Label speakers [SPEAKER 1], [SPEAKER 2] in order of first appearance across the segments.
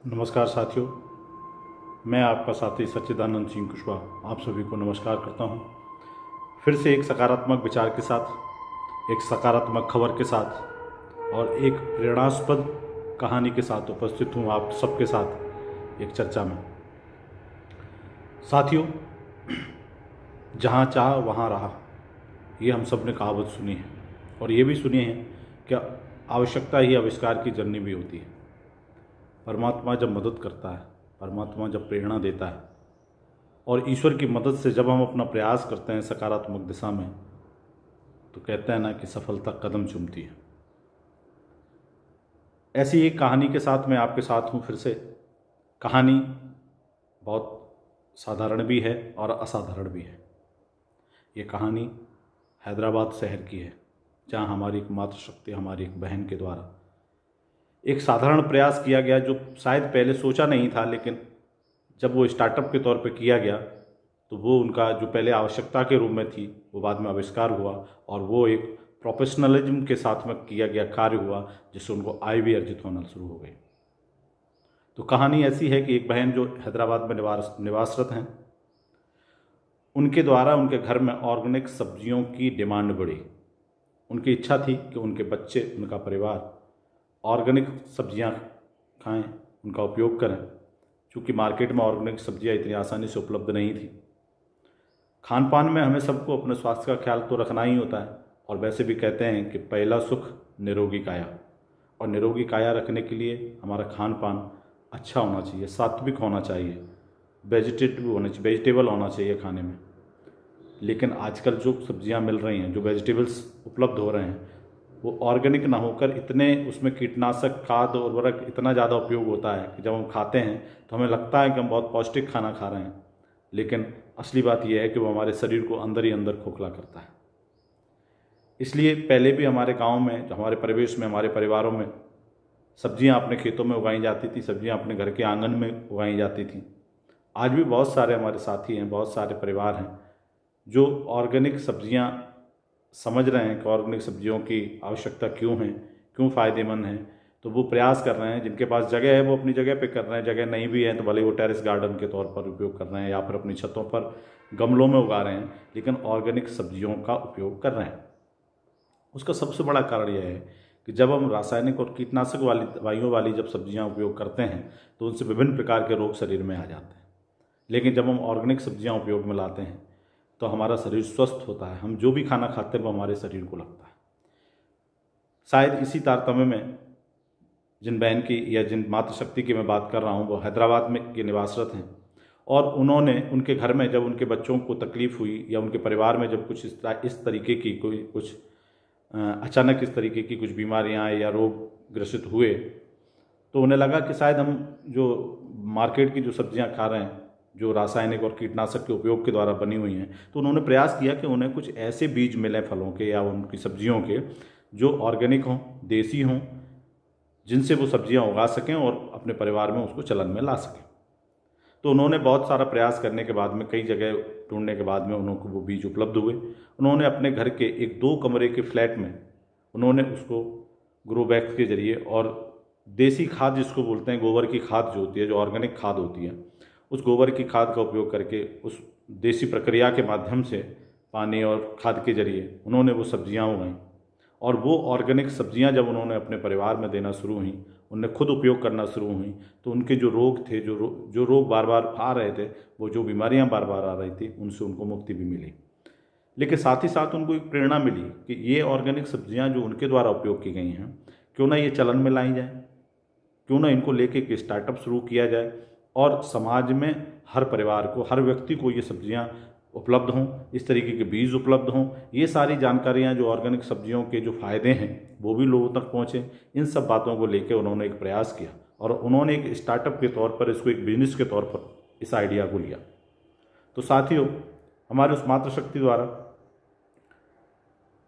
[SPEAKER 1] नमस्कार साथियों, मैं आपका साथी सच्चिदानंद सिंह कुशवाहा आप सभी को नमस्कार करता हूं। फिर से एक सकारात्मक विचार के साथ, एक सकारात्मक खबर के साथ और एक प्रेरणास्पद कहानी के साथ उपस्थित हूं आप सबके साथ एक चर्चा में। साथियों, जहां चाह वहां रहा, ये हम सब ने कहावत सुनी है और ये भी सुनी है कि आवश्यकता ही आविष्कार की जननी भी होती है। परमात्मा जब मदद करता है, परमात्मा जब प्रेरणा देता है और ईश्वर की मदद से जब हम अपना प्रयास करते हैं सकारात्मक दिशा में, तो कहते हैं ना कि सफलता कदम चूमती है। ऐसी एक कहानी के साथ मैं आपके साथ हूँ फिर से। कहानी बहुत साधारण भी है और असाधारण भी है। ये कहानी हैदराबाद शहर की है, जहाँ हमारी एक मातृशक्ति, हमारी एक बहन के द्वारा एक साधारण प्रयास किया गया, जो शायद पहले सोचा नहीं था, लेकिन जब वो स्टार्टअप के तौर पे किया गया तो वो उनका जो पहले आवश्यकता के रूप में थी वो बाद में आविष्कार हुआ और वो एक प्रोफेशनलिज्म के साथ में किया गया कार्य हुआ, जिससे उनको आय भी अर्जित होना शुरू हो गई। तो कहानी ऐसी है कि एक बहन जो हैदराबाद में निवासरत हैं, उनके द्वारा उनके घर में ऑर्गेनिक सब्जियों की डिमांड बढ़ी। उनकी इच्छा थी कि उनके बच्चे, उनका परिवार ऑर्गेनिक सब्जियां खाएं, उनका उपयोग करें, क्योंकि मार्केट में ऑर्गेनिक सब्जियां इतनी आसानी से उपलब्ध नहीं थी। खान पान में हमें सबको अपने स्वास्थ्य का ख्याल तो रखना ही होता है, और वैसे भी कहते हैं कि पहला सुख निरोगी काया, और निरोगी काया रखने के लिए हमारा खान पान अच्छा होना चाहिए, सात्विक होना चाहिए, वेजिटेबल होना चाहिए खाने में। लेकिन आजकल जो सब्जियां मिल रही हैं, जो वेजिटेबल्स उपलब्ध हो रहे हैं, वो ऑर्गेनिक ना होकर इतने उसमें कीटनाशक, खाद और उर्वरक इतना ज़्यादा उपयोग होता है कि जब हम खाते हैं तो हमें लगता है कि हम बहुत पौष्टिक खाना खा रहे हैं, लेकिन असली बात यह है कि वो हमारे शरीर को अंदर ही अंदर खोखला करता है। इसलिए पहले भी हमारे गांव में, जो हमारे परिवेश में, हमारे परिवारों में सब्जियां अपने खेतों में उगाई जाती थी, सब्जियां अपने घर के आंगन में उगाई जाती थी। आज भी बहुत सारे हमारे साथी हैं, बहुत सारे परिवार हैं जो ऑर्गेनिक सब्जियां समझ रहे हैं कि ऑर्गेनिक सब्जियों की आवश्यकता क्यों है, क्यों फ़ायदेमंद है, तो वो प्रयास कर रहे हैं। जिनके पास जगह है वो अपनी जगह पे कर रहे हैं, जगह नहीं भी है तो भले वो टेरेस गार्डन के तौर पर उपयोग कर रहे हैं या फिर अपनी छतों पर गमलों में उगा रहे हैं, लेकिन ऑर्गेनिक सब्जियों का उपयोग कर रहे हैं। उसका सबसे बड़ा कारण यह है कि जब हम रासायनिक और कीटनाशक वाली दवाइयों वाली जब सब्जियां उपयोग करते हैं तो उनसे विभिन्न प्रकार के रोग शरीर में आ जाते हैं। लेकिन जब हम ऑर्गेनिक सब्जियां उपयोग में लाते हैं तो हमारा शरीर स्वस्थ होता है, हम जो भी खाना खाते हैं वो हमारे शरीर को लगता है। शायद इसी तारतम्य में जिन बहन की या जिन मातृशक्ति की मैं बात कर रहा हूँ, वो हैदराबाद में के निवासरत हैं, और उन्होंने उनके घर में जब उनके बच्चों को तकलीफ़ हुई या उनके परिवार में जब कुछ इस तरीके की कुछ अचानक इस तरीके की कुछ बीमारियाँ आए या रोग ग्रसित हुए, तो उन्हें लगा कि शायद हम जो मार्केट की जो सब्जियाँ खा रहे हैं, जो रासायनिक और कीटनाशक के उपयोग के द्वारा बनी हुई हैं, तो उन्होंने प्रयास किया कि उन्हें कुछ ऐसे बीज मिलें फलों के या उनकी सब्जियों के जो ऑर्गेनिक हों, देसी हों, जिनसे वो सब्जियां उगा सकें और अपने परिवार में उसको चलन में ला सकें। तो उन्होंने बहुत सारा प्रयास करने के बाद में, कई जगह ढूंढने के बाद में उनको वो बीज उपलब्ध हुए। उन्होंने अपने घर के एक 2 कमरे के फ्लैट में उन्होंने उसको ग्रो बैग्स के जरिए और देसी खाद, जिसको बोलते हैं गोबर की खाद जो होती है, जो ऑर्गेनिक खाद होती है, उस गोबर की खाद का उपयोग करके उस देसी प्रक्रिया के माध्यम से पानी और खाद के जरिए उन्होंने वो सब्जियां उगाई। और वो ऑर्गेनिक सब्जियां जब उन्होंने अपने परिवार में देना शुरू हुई, उन्हें खुद उपयोग करना शुरू हुई, तो उनके जो रोग थे, जो रोग बार बार आ रहे थे, वो जो बीमारियां बार बार आ रही थी, उनसे उनको मुक्ति भी मिली। लेकिन साथ ही साथ उनको एक प्रेरणा मिली कि ये ऑर्गेनिक सब्जियां जो उनके द्वारा उपयोग की गई हैं, क्यों ना ये चलन में लाई जाए, क्यों ना इनको लेके एक स्टार्टअप शुरू किया जाए और समाज में हर परिवार को, हर व्यक्ति को ये सब्जियां उपलब्ध हों, इस तरीके के बीज उपलब्ध हों। ये सारी जानकारियां जो ऑर्गेनिक सब्जियों के जो फ़ायदे हैं वो भी लोगों तक पहुँचें। इन सब बातों को लेकर उन्होंने एक प्रयास किया और उन्होंने एक स्टार्टअप के तौर पर इसको एक बिजनेस के तौर पर इस आइडिया को लिया। तो साथियों, हमारे उस मातृशक्ति द्वारा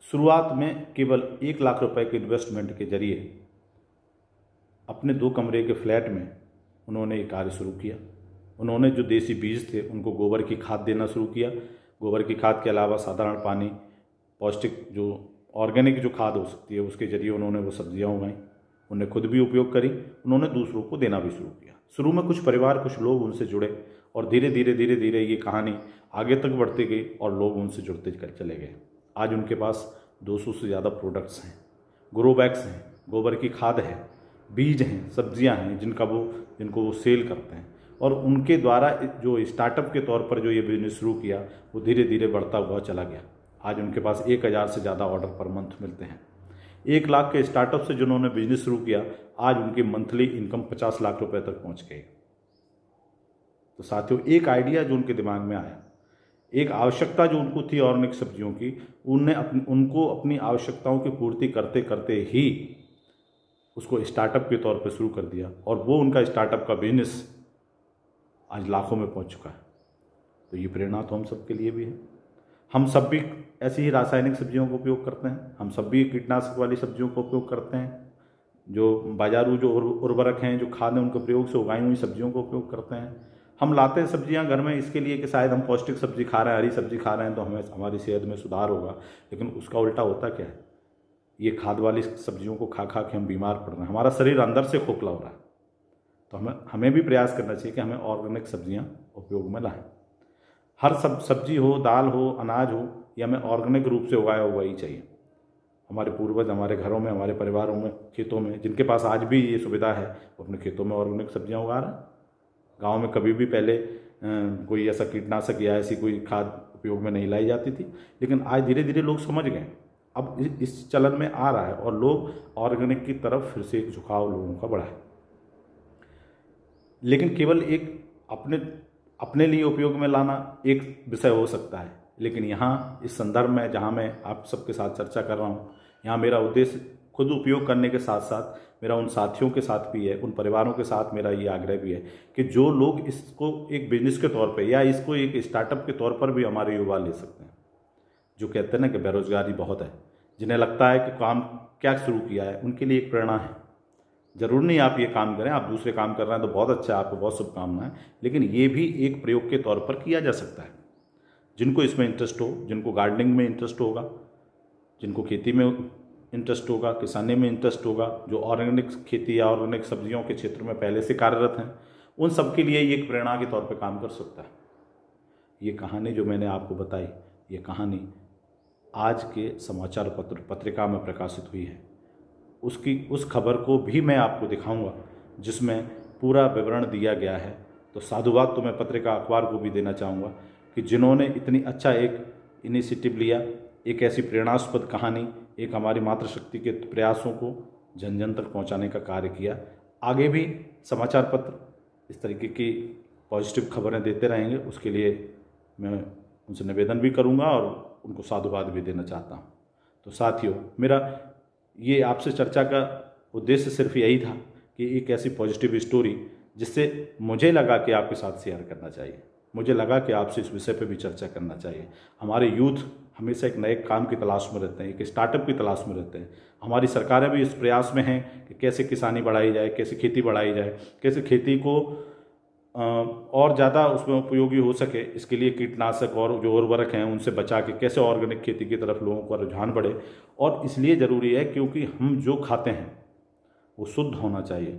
[SPEAKER 1] शुरुआत में केवल 1 लाख रुपए के इन्वेस्टमेंट के जरिए अपने 2 कमरे के फ्लैट में उन्होंने ये कार्य शुरू किया। उन्होंने जो देसी बीज थे उनको गोबर की खाद देना शुरू किया। गोबर की खाद के अलावा साधारण पानी, पौष्टिक जो ऑर्गेनिक जो खाद हो सकती है, उसके जरिए उन्होंने वो सब्जियां उगाई। उन्हें खुद भी उपयोग करी, उन्होंने दूसरों को देना भी शुरू किया। शुरू में कुछ परिवार, कुछ लोग उनसे जुड़े और धीरे धीरे ये कहानी आगे तक बढ़ती गई और लोग उनसे जुड़ते चले गए। आज उनके पास 200 से ज़्यादा प्रोडक्ट्स हैं, ग्रो बैग्स हैं, गोबर की खाद है, बीज हैं, सब्जियां हैं जिनको वो सेल करते हैं। और उनके द्वारा जो स्टार्टअप के तौर पर जो ये बिजनेस शुरू किया वो धीरे धीरे बढ़ता हुआ चला गया। आज उनके पास 1000 से ज़्यादा ऑर्डर पर मंथ मिलते हैं। 1 लाख के स्टार्टअप से जिन्होंने बिजनेस शुरू किया, आज उनकी मंथली इनकम 50 लाख रुपए तक पहुंच गई। तो साथियों, एक आइडिया जो उनके दिमाग में आया, एक आवश्यकता जो उनको थी ऑर्गेनिक सब्जियों की, उनको अपनी आवश्यकताओं की पूर्ति करते करते ही उसको स्टार्टअप के तौर पर शुरू कर दिया और वो उनका स्टार्टअप का बिजनेस आज लाखों में पहुंच चुका है। तो ये प्रेरणा तो हम सब के लिए भी है। हम सब भी ऐसी ही रासायनिक सब्जियों का उपयोग करते हैं, हम सब भी कीटनाशक वाली सब्जियों का उपयोग करते हैं, जो बाजारू जो उर्वरक हैं, जो खाद हैं, उनके प्रयोग से उगाई हुई सब्जियों का उपयोग करते हैं। हम लाते हैं सब्जियां घर में इसके लिए कि शायद हम पौष्टिक सब्जी खा रहे हैं, हरी सब्जी खा रहे हैं तो हमें हमारी सेहत में सुधार होगा, लेकिन उसका उल्टा होता क्या है, ये खाद वाली सब्जियों को खा खा के हम बीमार पड़ रहे हैं, हमारा शरीर अंदर से खोखला हो रहा है। तो हमें भी प्रयास करना चाहिए कि हमें ऑर्गेनिक सब्जियां उपयोग में लाएं। हर सब्जी हो, दाल हो, अनाज हो, ये हमें ऑर्गेनिक रूप से उगाया हुआ ही चाहिए। हमारे पूर्वज हमारे घरों में, हमारे परिवारों में, खेतों में, जिनके पास आज भी ये सुविधा है, वो अपने खेतों में ऑर्गेनिक सब्जियां उगा रहे हैं। गाँव में कभी भी पहले कोई ऐसा कीटनाशक या ऐसी कोई खाद उपयोग में नहीं लाई जाती थी, लेकिन आज धीरे धीरे लोग समझ गए, अब इस चलन में आ रहा है और लोग ऑर्गेनिक की तरफ फिर से एक झुकाव लोगों का बढ़ा है। लेकिन केवल एक अपने लिए उपयोग में लाना एक विषय हो सकता है, लेकिन यहाँ इस संदर्भ में जहाँ मैं आप सबके साथ चर्चा कर रहा हूँ, यहाँ मेरा उद्देश्य खुद उपयोग करने के साथ साथ मेरा उन साथियों के साथ भी है, उन परिवारों के साथ मेरा ये आग्रह भी है कि जो लोग इसको एक बिजनेस के तौर पे या इसको एक स्टार्टअप के तौर पर भी हमारे युवा ले सकते हैं, जो कहते हैं ना कि बेरोजगारी बहुत है, जिन्हें लगता है कि काम क्या शुरू किया है, उनके लिए एक प्रेरणा है। जरूर नहीं आप ये काम करें, आप दूसरे काम कर रहे हैं तो बहुत अच्छा है, आपको बहुत शुभकामनाएं, लेकिन ये भी एक प्रयोग के तौर पर किया जा सकता है। जिनको इसमें इंटरेस्ट हो, जिनको गार्डनिंग में इंटरेस्ट होगा, जिनको खेती में इंटरेस्ट होगा, किसानी में इंटरेस्ट होगा, जो ऑर्गेनिक खेती या ऑर्गेनिक सब्जियों के क्षेत्र में पहले से कार्यरत हैं, उन सब के लिए ये एक प्रेरणा के तौर पर काम कर सकता है। ये कहानी जो मैंने आपको बताई, ये कहानी आज के समाचार पत्रिका में प्रकाशित हुई है। उस खबर को भी मैं आपको दिखाऊंगा जिसमें पूरा विवरण दिया गया है। तो साधुवाद तो मैं पत्रिका अखबार को भी देना चाहूँगा कि जिन्होंने इतनी अच्छा एक इनिशिएटिव लिया, एक ऐसी प्रेरणास्पद कहानी, एक हमारी मातृशक्ति के प्रयासों को जन जन तक पहुँचाने का कार्य किया। आगे भी समाचार पत्र इस तरीके की पॉजिटिव खबरें देते रहेंगे, उसके लिए मैं उनसे निवेदन भी करूँगा और उनको साधुवाद भी देना चाहता हूँ। तो साथियों, मेरा ये आपसे चर्चा का उद्देश्य सिर्फ यही था कि एक ऐसी पॉजिटिव स्टोरी जिससे मुझे लगा कि आपके साथ शेयर करना चाहिए, मुझे लगा कि आपसे इस विषय पे भी चर्चा करना चाहिए। हमारे यूथ हमेशा एक नए काम की तलाश में रहते हैं, एक स्टार्टअप की तलाश में रहते हैं। हमारी सरकारें भी इस प्रयास में हैं कि कैसे किसानी बढ़ाई जाए, कैसे खेती बढ़ाई जाए, कैसे खेती को और ज़्यादा उसमें उपयोगी हो सके, इसके लिए कीटनाशक और जो उर्वरक हैं उनसे बचा के कैसे ऑर्गेनिक खेती की तरफ लोगों का रुझान बढ़े। और इसलिए ज़रूरी है क्योंकि हम जो खाते हैं वो शुद्ध होना चाहिए,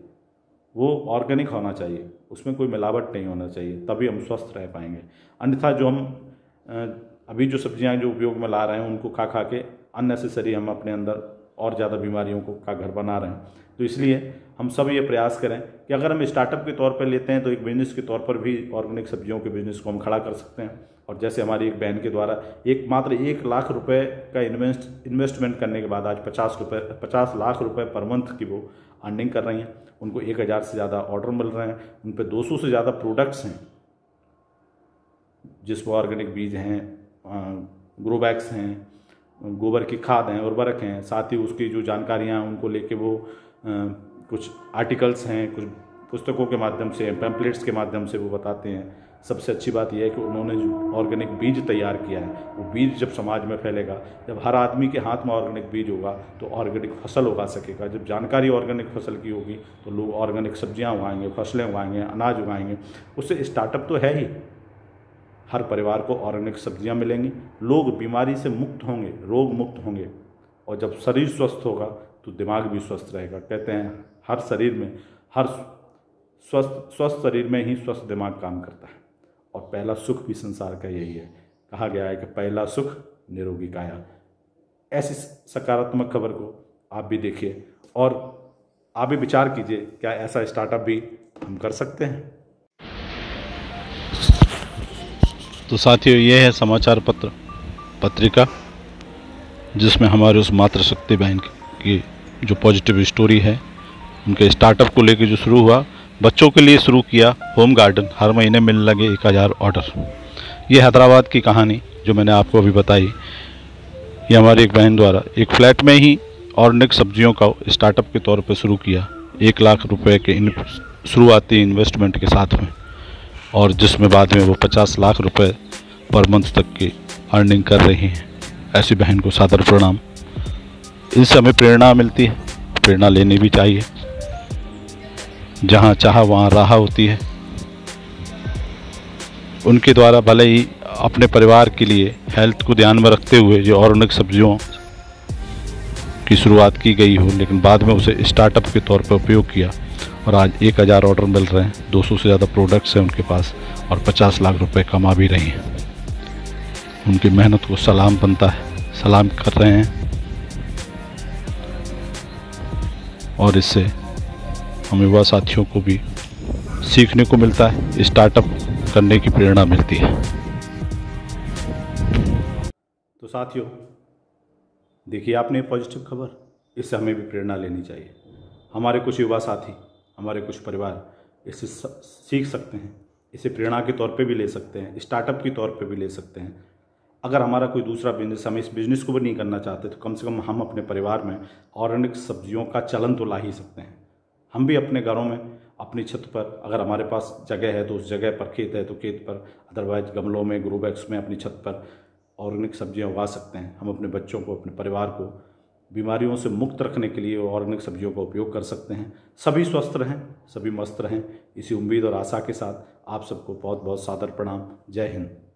[SPEAKER 1] वो ऑर्गेनिक होना चाहिए, उसमें कोई मिलावट नहीं होना चाहिए, तभी हम स्वस्थ रह पाएंगे। अन्यथा जो हम अभी जो सब्जियां जो उपयोग में ला रहे हैं उनको खा खा के अननेसेसरी हम अपने अंदर और ज़्यादा बीमारियों का घर बना रहे हैं। तो इसलिए हम सब ये प्रयास करें कि अगर हम स्टार्टअप के तौर पर लेते हैं तो एक बिजनेस के तौर पर भी ऑर्गेनिक सब्जियों के बिजनेस को हम खड़ा कर सकते हैं। और जैसे हमारी एक बहन के द्वारा मात्र 1 लाख रुपए का इन्वेस्टमेंट करने के बाद आज 50 लाख रुपए पर मंथ की वो अर्निंग कर रही हैं। उनको 1000 से ज़्यादा ऑर्डर मिल रहे हैं, उन पर 200 से ज़्यादा प्रोडक्ट्स हैं जिसमें ऑर्गेनिक बीज हैं, ग्रो बैग्स हैं, गोबर की खाद हैं, उर्वरक हैं, साथ ही उसकी जो जानकारियाँ उनको लेके वो कुछ आर्टिकल्स हैं, कुछ पुस्तकों के माध्यम से, पैम्पलेट्स के माध्यम से वो बताते हैं। सबसे अच्छी बात यह है कि उन्होंने जो ऑर्गेनिक बीज तैयार किया है, वो बीज जब समाज में फैलेगा, जब हर आदमी के हाथ में ऑर्गेनिक बीज होगा तो ऑर्गेनिक फसल उगा सकेगा। जब जानकारी ऑर्गेनिक फसल की होगी तो लोग ऑर्गेनिक सब्जियां उगाएंगे, फसलें उगाएंगे, अनाज उगाएंगे। उससे स्टार्टअप तो है ही, हर परिवार को ऑर्गेनिक सब्जियां मिलेंगी, लोग बीमारी से मुक्त होंगे, रोग मुक्त होंगे। और जब शरीर स्वस्थ होगा तो दिमाग भी स्वस्थ रहेगा। कहते हैं हर शरीर में, हर स्वस्थ शरीर में ही स्वस्थ दिमाग काम करता है। और पहला सुख भी संसार का यही है। कहा गया है कि पहला सुख निरोगी काया। ऐसी सकारात्मक खबर को आप भी देखिए और आप भी विचार कीजिए, क्या ऐसा स्टार्टअप भी हम कर सकते हैं।
[SPEAKER 2] तो साथियों, ये है समाचार पत्रिका जिसमें हमारे उस मातृशक्ति बहन की जो पॉजिटिव स्टोरी है, उनके स्टार्टअप को लेकर जो शुरू हुआ, बच्चों के लिए शुरू किया होम गार्डन, हर महीने मिलने लगे 1000 ऑर्डर। ये हैदराबाद की कहानी जो मैंने आपको अभी बताई, ये हमारी एक बहन द्वारा एक फ्लैट में ही ऑर्गेनिक सब्जियों का स्टार्टअप के तौर पर शुरू किया, 1 लाख रुपए के शुरुआती इन्वेस्टमेंट के साथ में, और जिसमें बाद में वो 50 लाख रुपए पर मंथ तक की अर्निंग कर रही हैं। ऐसी बहन को सादर प्रणाम। इनसे हमें प्रेरणा मिलती है, प्रेरणा लेनी भी चाहिए। जहाँ चाहा वहाँ राह होती है। उनके द्वारा भले ही अपने परिवार के लिए हेल्थ को ध्यान में रखते हुए जो ऑर्गेनिक सब्जियों की शुरुआत की गई हो, लेकिन बाद में उसे स्टार्टअप के तौर पर उपयोग किया और आज 1000 ऑर्डर मिल रहे हैं, 200 से ज़्यादा प्रोडक्ट्स हैं उनके पास और 50 लाख रुपए कमा भी रही हैं। उनकी मेहनत को सलाम बनता है, सलाम कर रहे हैं। और इससे हमें युवा साथियों को भी सीखने को मिलता है, स्टार्टअप करने की प्रेरणा मिलती है।
[SPEAKER 1] तो साथियों, देखिए आपने पॉजिटिव खबर, इससे हमें भी प्रेरणा लेनी चाहिए। हमारे कुछ युवा साथी, हमारे कुछ परिवार इससे सीख सकते हैं, इसे प्रेरणा के तौर पे भी ले सकते हैं, स्टार्टअप के तौर पे भी ले सकते हैं। अगर हमारा कोई दूसरा बिजनेस, हम इस बिज़नेस को भी नहीं करना चाहते, तो कम से कम हम अपने परिवार में ऑर्गेनिक सब्जियों का चलन तो ला ही सकते हैं। हम भी अपने घरों में, अपनी छत पर, अगर हमारे पास जगह है तो उस जगह पर, खेत है तो खेत पर, अदरवाइज गमलों में, ग्रो बैग्स में अपनी छत पर ऑर्गेनिक सब्जियां उगा सकते हैं। हम अपने बच्चों को, अपने परिवार को बीमारियों से मुक्त रखने के लिए ऑर्गेनिक सब्जियों का उपयोग कर सकते हैं। सभी स्वस्थ रहें, सभी मस्त रहें, इसी उम्मीद और आशा के साथ आप सबको बहुत बहुत सादर प्रणाम। जय हिंद।